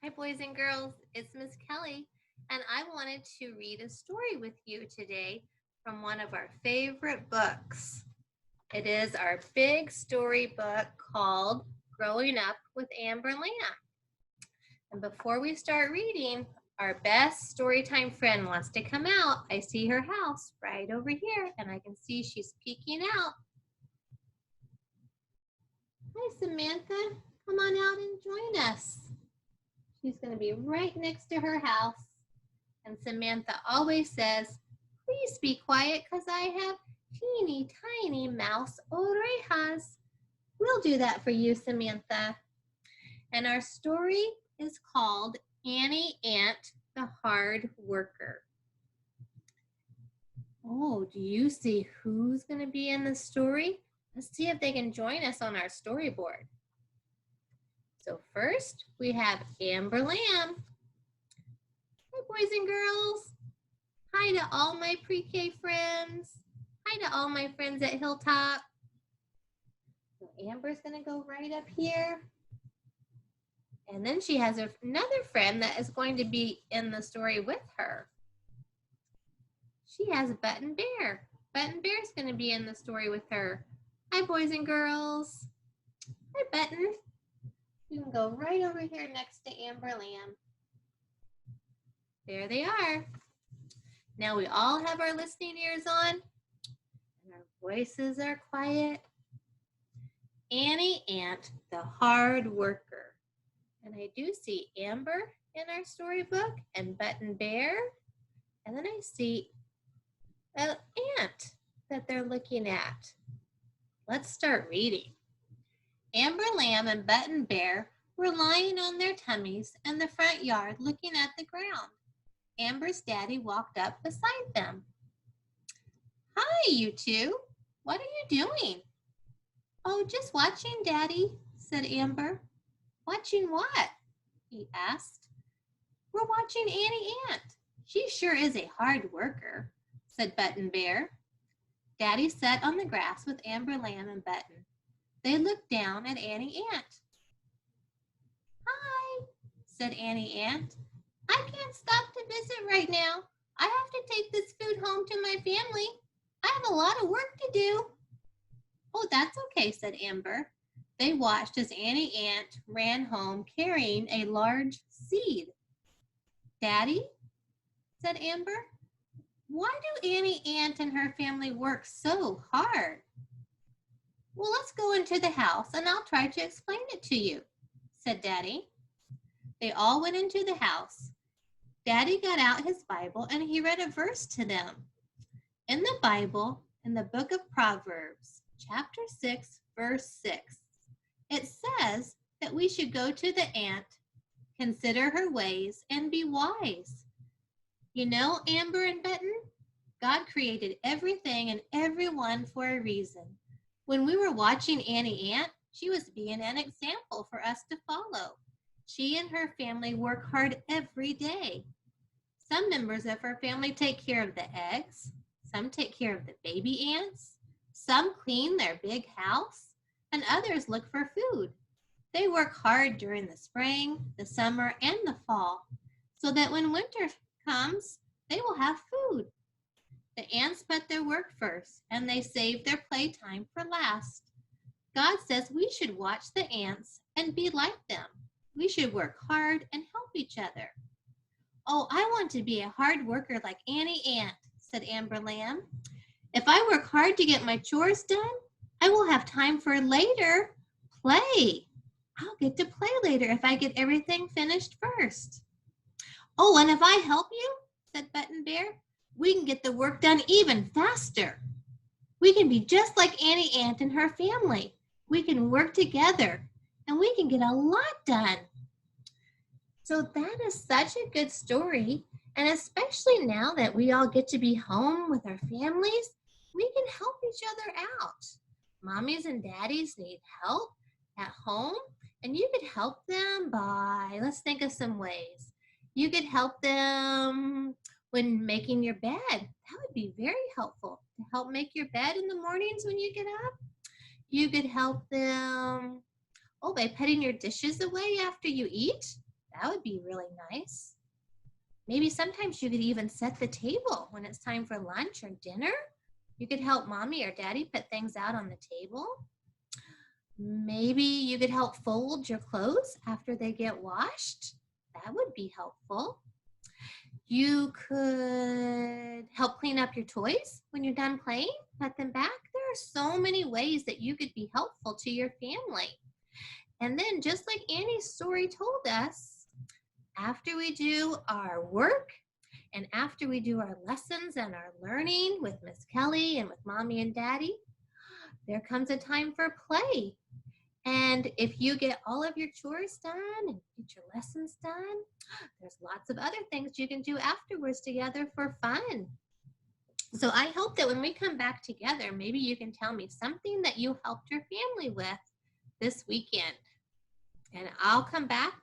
Hi, boys and girls. It's Miss Kelly, and I wanted to read a story with you today from one of our favorite books. It is our big story book called Growing Up with Amber Lamb. And before we start reading, our best storytime friend wants to come out. I see her house right over here, and I can see she's peeking out. Hi, Samantha. Come on out and join us. She's going to be right next to her house. And Samantha always says, please be quiet because I have teeny tiny mouse orejas. We'll do that for you, Samantha. And our story is called Annie Ant, the Hard Worker. Oh, do you see who's going to be in the story? Let's see if they can join us on our storyboard. So first, we have Amber Lamb. Hi, boys and girls. Hi to all my pre-K friends. Hi to all my friends at Hilltop. So Amber's going to go right up here. And then she has another friend that is going to be in the story with her. She has Button Bear. Button Bear's going to be in the story with her. Hi, boys and girls. Hi, Button. You can go right over here next to Amber Lamb. There they are. Now we all have our listening ears on, and our voices are quiet. Annie Ant, the Hard Worker. And I do see Amber in our storybook and Button Bear. And then I see an ant that they're looking at. Let's start reading. Amber Lamb and Button Bear were lying on their tummies in the front yard looking at the ground. Amber's daddy walked up beside them. Hi, you two. What are you doing? Oh, just watching, Daddy, said Amber. Watching what? He asked. We're watching Annie Ant. She sure is a hard worker, said Button Bear. Daddy sat on the grass with Amber Lamb and Button. They looked down at Annie Ant. Hi, said Annie Ant. I can't stop to visit right now. I have to take this food home to my family. I have a lot of work to do. Oh, that's okay, said Amber. They watched as Annie Ant ran home carrying a large seed. Daddy, said Amber, why do Annie Ant and her family work so hard? Well, let's go into the house and I'll try to explain it to you, said Daddy. They all went into the house. Daddy got out his Bible and he read a verse to them. In the Bible, in the book of Proverbs, chapter 6, verse 6, it says that we should go to the ant, consider her ways, and be wise. You know, Amber and Button, God created everything and everyone for a reason. When we were watching Annie Ant, she was being an example for us to follow. She and her family work hard every day. Some members of her family take care of the eggs. Some take care of the baby ants. Some clean their big house. And others look for food. They work hard during the spring, the summer, and the fall, so that when winter comes, they will have food. The ants put their work first, and they save their playtime for last. God says we should watch the ants and be like them. We should work hard and help each other. Oh, I want to be a hard worker like Annie Ant, said Amber Lamb. If I work hard to get my chores done, I will have time for later play. I'll get to play later if I get everything finished first. Oh, and if I help you, said Button Bear, we can get the work done even faster. We can be just like Annie Ant and her family. We can work together and we can get a lot done. So that is such a good story. And especially now that we all get to be home with our families, we can help each other out. Mommies and daddies need help at home, and you could help them by, let's think of some ways. You could help them when making your bed. That would be very helpful to help make your bed in the mornings when you get up. You could help them, by putting your dishes away after you eat. That would be really nice. Maybe sometimes you could even set the table when it's time for lunch or dinner. You could help mommy or daddy put things out on the table. Maybe you could help fold your clothes after they get washed. That would be helpful. You could help clean up your toys when you're done playing, put them back. There are so many ways that you could be helpful to your family. And then, just like Annie's story told us, after we do our work and after we do our lessons and our learning with Miss Kelly and with mommy and daddy, there comes a time for play. And if you get all of your chores done and get your lessons done, there's lots of other things you can do afterwards together for fun. So I hope that when we come back together, maybe you can tell me something that you helped your family with this weekend. And I'll come back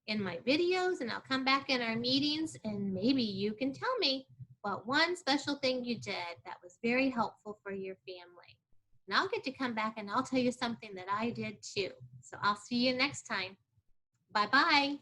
in my videos and I'll come back in our meetings and maybe you can tell me what one special thing you did that was very helpful for your family. And I'll get to come back and I'll tell you something that I did too. So I'll see you next time. Bye-bye.